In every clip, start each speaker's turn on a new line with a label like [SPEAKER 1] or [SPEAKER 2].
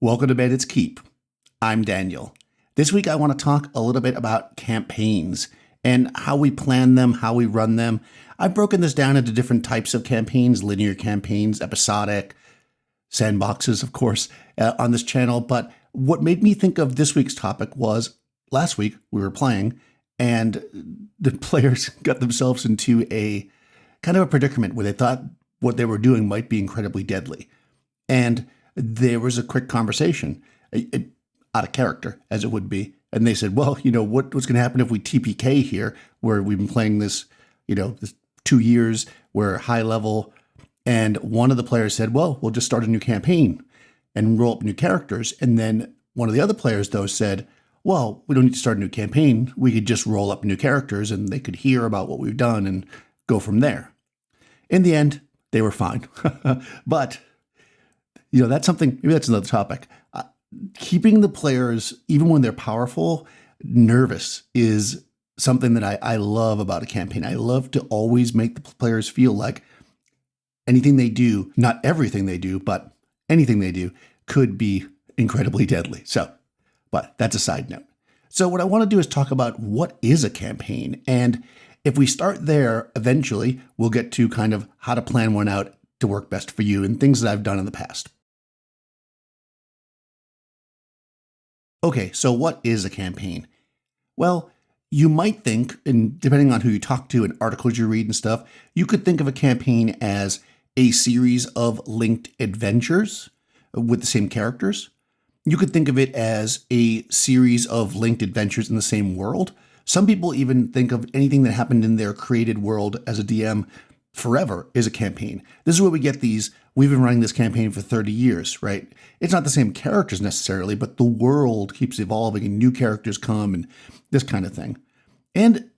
[SPEAKER 1] Welcome to Bandit's Keep. I'm Daniel. This week I want to talk a little bit about campaigns and how we plan them, how we run them. I've broken this down into different types of campaigns, linear campaigns, episodic, sandboxes, of course, on this channel. But what made me think of this week's topic was last week we were playing and the players got themselves into a kind of a predicament where they thought what they were doing might be incredibly deadly. And there was a quick conversation, out of character, as it would be. And they said, well, what's going to happen if we TPK here, where we've been playing this, this 2 years, we're high level. And one of the players said, well, we'll just start a new campaign and roll up new characters. And then one of the other players, though, said, well, we don't need to start a new campaign. We could just roll up new characters and they could hear about what we've done and go from there. In the end, they were fine. But that's something, maybe that's another topic. Keeping the players, even when they're powerful, nervous is something that I love about a campaign. I love to always make the players feel like anything they do, not everything they do, but anything they do could be incredibly deadly. But that's a side note. So what I want to do is talk about what is a campaign. And if we start there, eventually we'll get to kind of how to plan one out to work best for you and things that I've done in the past. Okay, so what is a campaign? Well, you might think, and depending on who you talk to and articles you read and stuff, you could think of a campaign as a series of linked adventures with the same characters. You could think of it as a series of linked adventures in the same world. Some people even think of anything that happened in their created world as a DM forever is a campaign. This is where we get these, we've been running this campaign for 30 years, right? It's not the same characters necessarily, but the world keeps evolving and new characters come and this kind of thing. And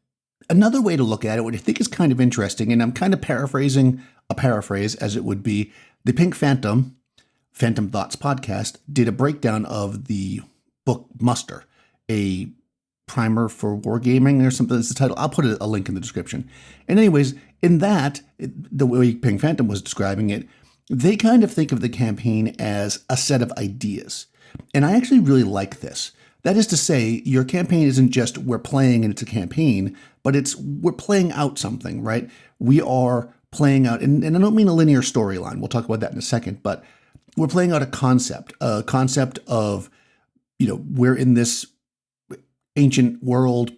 [SPEAKER 1] another way to look at it, what I think is kind of interesting, and I'm kind of paraphrasing a paraphrase as it would be, the Pink Phantom Thoughts podcast did a breakdown of the book Muster, a primer for wargaming or something. That's the title. I'll put a link in the description. And anyways, in that, the way Pink Phantom was describing it, they kind of think of the campaign as a set of ideas. And I actually really like this. That is to say, your campaign isn't just we're playing and it's a campaign, but it's we're playing out something, right? We are playing out, and I don't mean a linear storyline. We'll talk about that in a second, but we're playing out a concept of, we're in this ancient world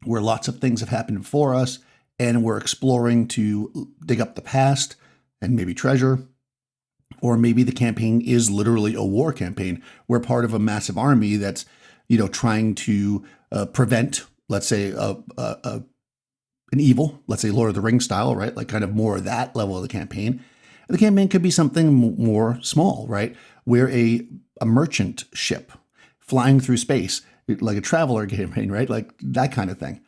[SPEAKER 1] where lots of things have happened before us, and we're exploring to dig up the past and maybe treasure. Or maybe the campaign is literally a war campaign. We're part of a massive army that's, trying to prevent, let's say, an evil, let's say Lord of the Rings style, right? Like kind of more of that level of the campaign. The campaign could be something more small, right? We're a merchant ship flying through space, like a traveler campaign, right? Like that kind of thing.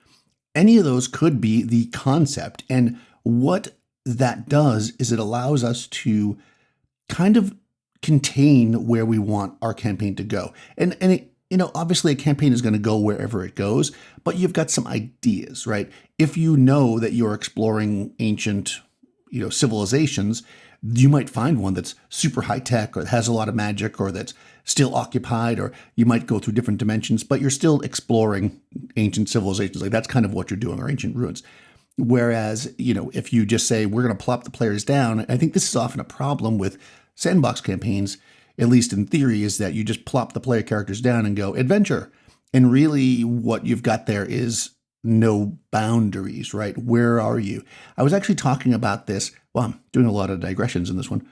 [SPEAKER 1] Any of those could be the concept. And what that does is it allows us to kind of contain where we want our campaign to go. And it, obviously a campaign is going to go wherever it goes, but you've got some ideas, right? If you know that you're exploring ancient, civilizations, you might find one that's super high tech or has a lot of magic or that's still occupied, or you might go through different dimensions, but you're still exploring ancient civilizations. Like that's kind of what you're doing, or ancient ruins. Whereas, if you just say, we're going to plop the players down, I think this is often a problem with sandbox campaigns, at least in theory, is that you just plop the player characters down and go adventure. And really what you've got there is no boundaries, right? Where are you? I was actually talking about this. Well, I'm doing a lot of digressions in this one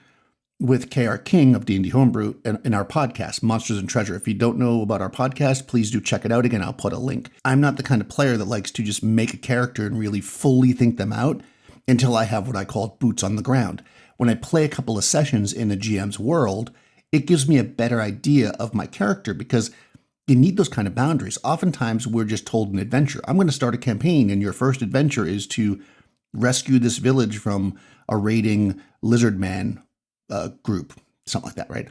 [SPEAKER 1] with KR King of D&D Homebrew in our podcast, Monsters and Treasure. If you don't know about our podcast, please do check it out. Again, I'll put a link. I'm not the kind of player that likes to just make a character and really fully think them out until I have what I call boots on the ground. When I play a couple of sessions in a GM's world, it gives me a better idea of my character because you need those kind of boundaries. Oftentimes, we're just told an adventure. I'm going to start a campaign, and your first adventure is to rescue this village from a raiding lizard man group, something like that, right?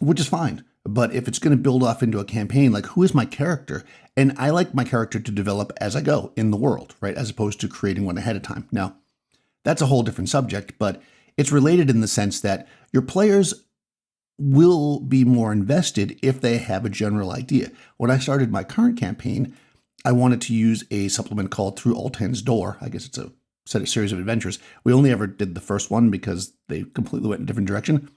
[SPEAKER 1] Which is fine. But if it's going to build off into a campaign, like who is my character? And I like my character to develop as I go in the world, right? As opposed to creating one ahead of time. Now, that's a whole different subject, but it's related in the sense that your players will be more invested if they have a general idea. When I started my current campaign, I wanted to use a supplement called Through Altan's Door. I guess it's a series of adventures. We only ever did the first one because they completely went in a different direction,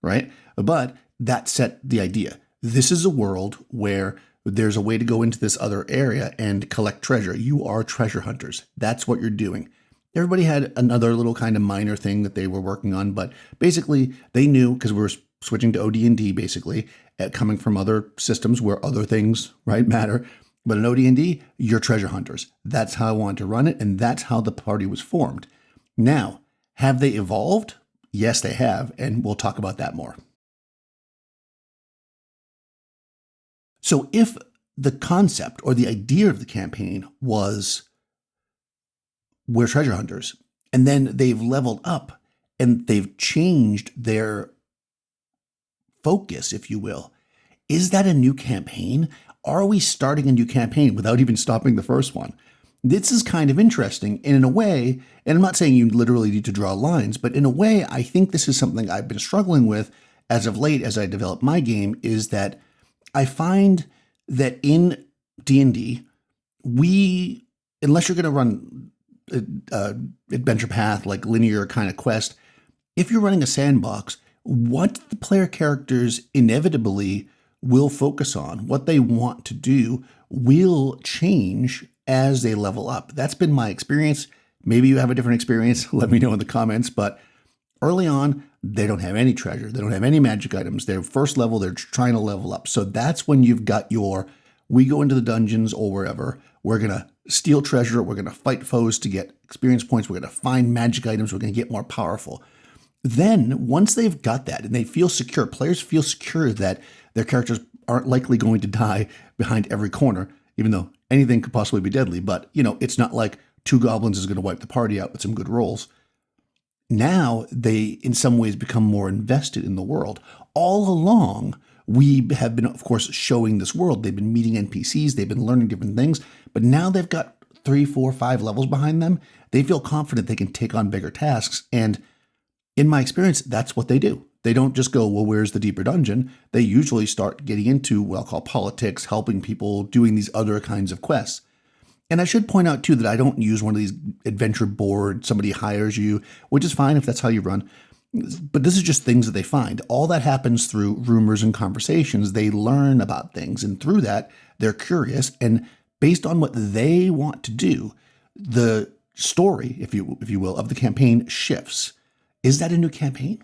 [SPEAKER 1] right? But that set the idea. This is a world where there's a way to go into this other area and collect treasure. You are treasure hunters. That's what you're doing. Everybody had another little kind of minor thing that they were working on, but basically they knew, because we were switching to OD&D basically, coming from other systems where other things, right, matter. But in OD&D, you're treasure hunters. That's how I wanted to run it, and that's how the party was formed. Now, have they evolved? Yes, they have, and we'll talk about that more. So if the concept or the idea of the campaign was we're treasure hunters, and then they've leveled up and they've changed their focus, if you will, is that a new campaign? Are we starting a new campaign without even stopping the first one? This is kind of interesting, and in a way, and I'm not saying you literally need to draw lines, but in a way, I think this is something I've been struggling with as of late as I develop my game, is that I find that in D&D, unless you're going to run adventure path, like linear kind of quest, if you're running a sandbox, what the player characters inevitably will focus on, what they want to do, will change as they level up. That's been my experience. Maybe you have a different experience. Let me know in the comments. But early on, they don't have any treasure. They don't have any magic items. They're first level. They're trying to level up. So that's when you've got we go into the dungeons or wherever. We're going to steal treasure. We're going to fight foes to get experience points. We're going to find magic items. We're going to get more powerful. Then once they've got that and they feel secure, players feel secure that their characters aren't likely going to die behind every corner, even though anything could possibly be deadly. But, it's not like 2 goblins is going to wipe the party out with some good rolls. Now they, in some ways, become more invested in the world. All along, we have been, of course, showing this world. They've been meeting NPCs. They've been learning different things. But now they've got 3, 4, 5 levels behind them. They feel confident they can take on bigger tasks. And in my experience, that's what they do. They don't just go, well, where's the deeper dungeon? They usually start getting into what I'll call politics, helping people, doing these other kinds of quests. And I should point out, too, that I don't use one of these adventure boards. Somebody hires you, which is fine if that's how you run. But this is just things that they find. All that happens through rumors and conversations. They learn about things. And through that, they're curious. And based on what they want to do, the story, if you will, of the campaign shifts. Is that a new campaign?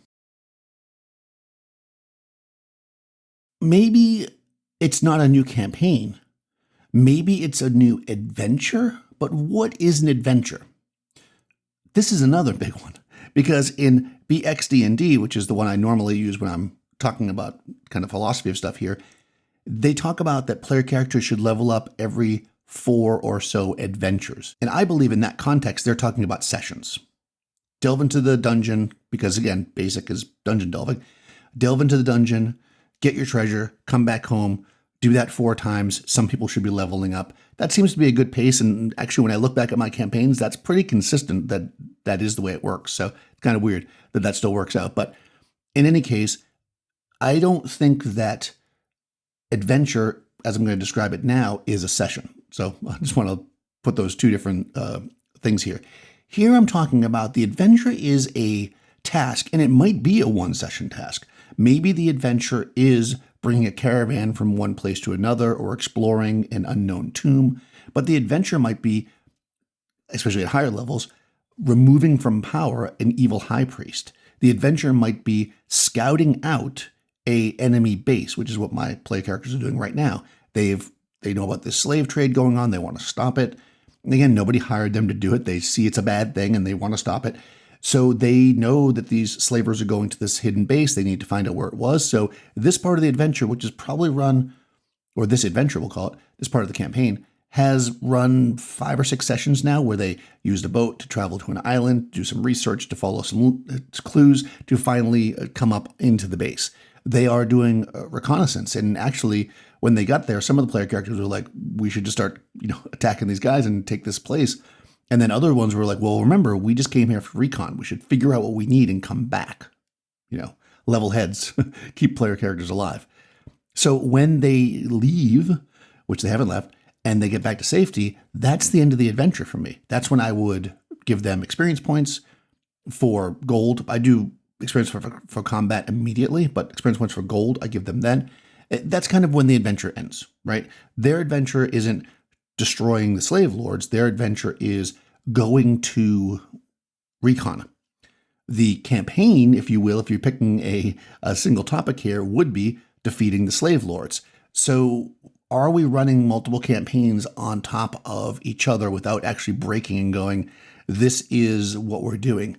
[SPEAKER 1] Maybe it's not a new campaign. Maybe it's a new adventure, but what is an adventure? This is another big one, because in BXD&D, which is the one I normally use when I'm talking about kind of philosophy of stuff here, they talk about that player characters should level up every 4 or so adventures. And I believe in that context, they're talking about sessions. Delve into the dungeon, because again, basic is dungeon delving. Delve into the dungeon, get your treasure, come back home, do that 4 times. Some people should be leveling up. That seems to be a good pace. And actually, when I look back at my campaigns, that's pretty consistent that is the way it works. So it's kind of weird that still works out. But in any case, I don't think that adventure, as I'm going to describe it now, is a session. So I just want to put those 2 different things here. Here I'm talking about the adventure is a task, and it might be a 1-session task. Maybe the adventure is bringing a caravan from one place to another or exploring an unknown tomb. But the adventure might be, especially at higher levels, removing from power an evil high priest. The adventure might be scouting out a enemy base, which is what my player characters are doing right now. They know about this slave trade going on. They want to stop it. And again, nobody hired them to do it. They see it's a bad thing and they want to stop it. So they know that these slavers are going to this hidden base. They need to find out where it was. So this part of the adventure, which is probably run, or this adventure we'll call it, this part of the campaign, has run 5 or 6 sessions now, where they used a boat to travel to an island, do some research, to follow some clues, to finally come up into the base. They are doing reconnaissance. And actually, when they got there, some of the player characters were like, we should just start, attacking these guys and take this place. And then other ones were like, well, remember, we just came here for recon. We should figure out what we need and come back. level heads keep player characters alive. So when they leave, which they haven't left, and they get back to safety, that's the end of the adventure for me. That's when I would give them experience points for gold. I do experience for combat immediately, but experience points for gold, I give them then. That's kind of when the adventure ends, right? Their adventure isn't destroying the slave lords. Their adventure is going to recon. The campaign, if you will, if you're picking a single topic here, would be defeating the slave lords. So are we running multiple campaigns on top of each other without actually breaking and going, this is what we're doing?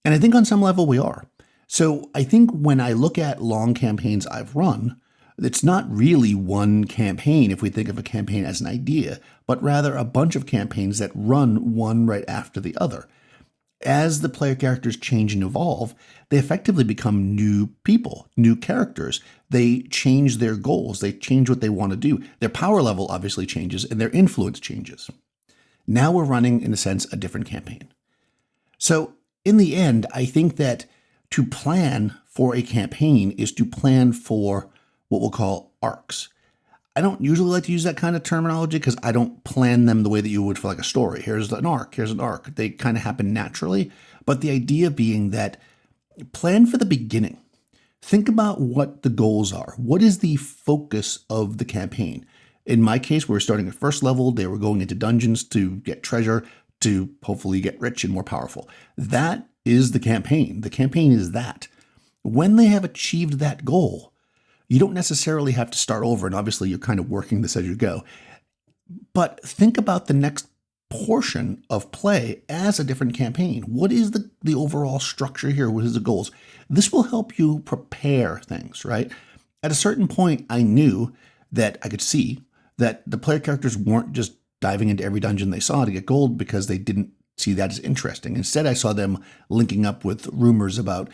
[SPEAKER 1] And I think on some level we are. So I think when I look at long campaigns I've run, it's not really one campaign if we think of a campaign as an idea, but rather a bunch of campaigns that run one right after the other. As the player characters change and evolve, they effectively become new people, new characters. They change their goals. They change what they want to do. Their power level obviously changes and their influence changes. Now we're running, in a sense, a different campaign. So in the end, I think that to plan for a campaign is to plan for what we'll call arcs. I don't usually like to use that kind of terminology because I don't plan them the way that you would for like a story. Here's an arc, here's an arc. They kind of happen naturally. But the idea being that plan for the beginning. Think about what the goals are. What is the focus of the campaign? In my case, we were starting at first level. They were going into dungeons to get treasure, to hopefully get rich and more powerful. That is the campaign. The campaign is that. When they have achieved that goal, you don't necessarily have to start over, and obviously you're kind of working this as you go. But think about the next portion of play as a different campaign. What is the overall structure here? What is the goals? This will help you prepare things, right? At a certain point, I knew that I could see that the player characters weren't just diving into every dungeon they saw to get gold because they didn't see that as interesting. Instead, I saw them linking up with rumors about,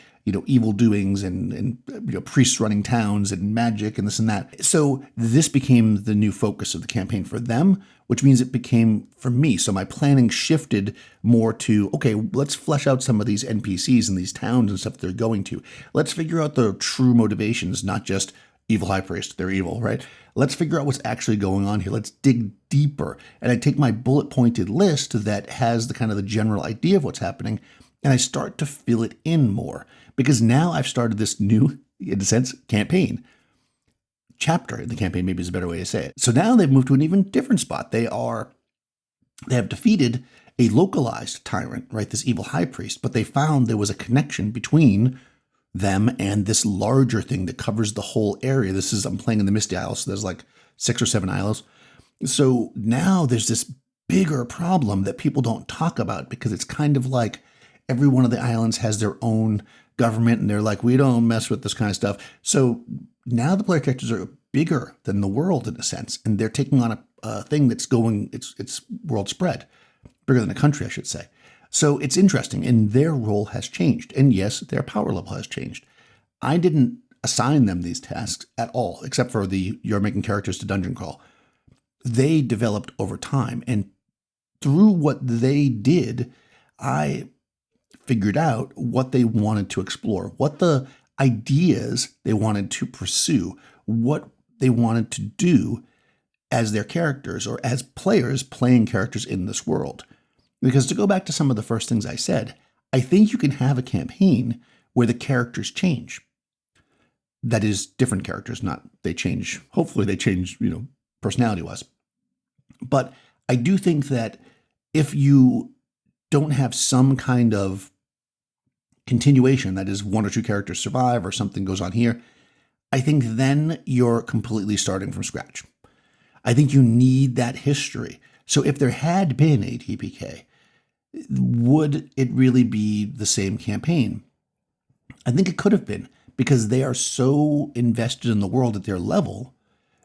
[SPEAKER 1] evil doings and priests running towns and magic and this and that. So this became the new focus of the campaign for them, which means it became for me. So my planning shifted more to, okay, let's flesh out some of these NPCs and these towns and stuff they're going to. Let's figure out the true motivations, not just evil high priest, they're evil, right? Let's figure out what's actually going on here. Let's dig deeper. And I take my bullet pointed list that has the kind of the general idea of what's happening, and I start to fill it in more. Because now I've started this new, in a sense, campaign. Chapter in the campaign, maybe is a better way to say it. So now they've moved to an even different spot. They have defeated a localized tyrant, right? This evil high priest, but they found there was a connection between them and this larger thing that covers the whole area. I'm playing in the Misty Isles, so there's like 6 or 7 isles. So now there's this bigger problem that people don't talk about because it's kind of like every one of the islands has their own government and they're like, we don't mess with this kind of stuff. So now the player characters are bigger than the world in a sense, and they're taking on a thing that's going, it's world spread, bigger than a country, I should say. So it's interesting, and their role has changed. And yes, their power level has changed. I didn't assign them these tasks at all, except for you're making characters to dungeon crawl. They developed over time, and through what they did, I figured out what they wanted to explore, what the ideas they wanted to pursue, what they wanted to do as their characters or as players playing characters in this world. Because to go back to some of the first things I said, I think you can have a campaign where the characters change. That is, different characters, not they change. Hopefully they change, personality-wise. But I do think that if you don't have some kind of continuation, that is, 1 or 2 characters survive or something goes on here, I think then you're completely starting from scratch. I think you need that history. So if there had been a TPK, would it really be the same campaign? I think it could have been, because they are so invested in the world at their level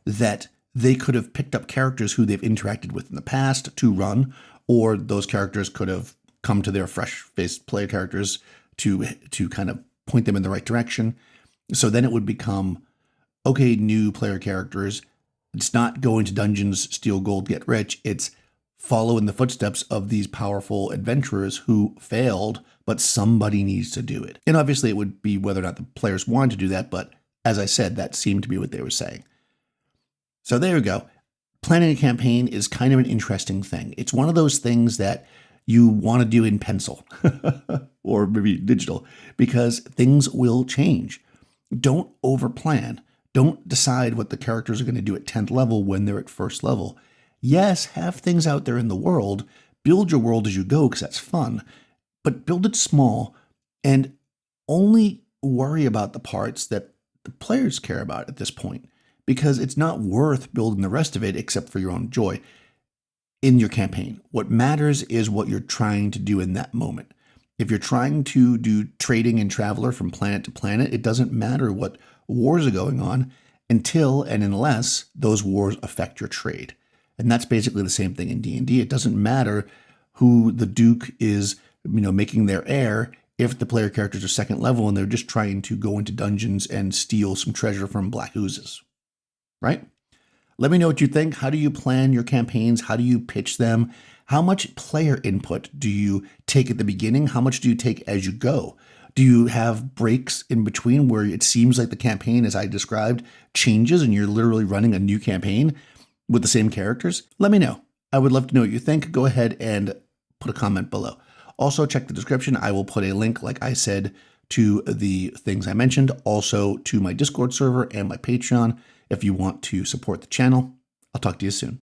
[SPEAKER 1] that they could have picked up characters who they've interacted with in the past to run, or those characters could have come to their fresh-faced player characters to kind of point them in the right direction. So then it would become, okay, new player characters. It's not go into dungeons, steal gold, get rich. It's follow in the footsteps of these powerful adventurers who failed, but somebody needs to do it. And obviously it would be whether or not the players wanted to do that, but as I said, that seemed to be what they were saying. So there you go. Planning a campaign is kind of an interesting thing. It's one of those things that you want to do in pencil or maybe digital, because things will change. Don't overplan. Don't decide what the characters are going to do at 10th level when they're at first level. Yes, have things out there in the world. Build your world as you go because that's fun, but build it small and only worry about the parts that the players care about at this point, because it's not worth building the rest of it except for your own joy in your campaign. What matters is what you're trying to do in that moment. If you're trying to do trading and traveler from planet to planet, it doesn't matter what wars are going on until and unless those wars affect your trade. And that's basically the same thing in D&D. It doesn't matter who the Duke is, making their heir if the player characters are second level and they're just trying to go into dungeons and steal some treasure from black oozes, right? Let me know what you think. How do you plan your campaigns? How do you pitch them? How much player input do you take at the beginning? How much do you take as you go? Do you have breaks in between where it seems like the campaign, as I described, changes and you're literally running a new campaign with the same characters? Let me know. I would love to know what you think. Go ahead and put a comment below. Also, check the description. I will put a link, like I said, to the things I mentioned, also to my Discord server and my Patreon if you want to support the channel. I'll talk to you soon.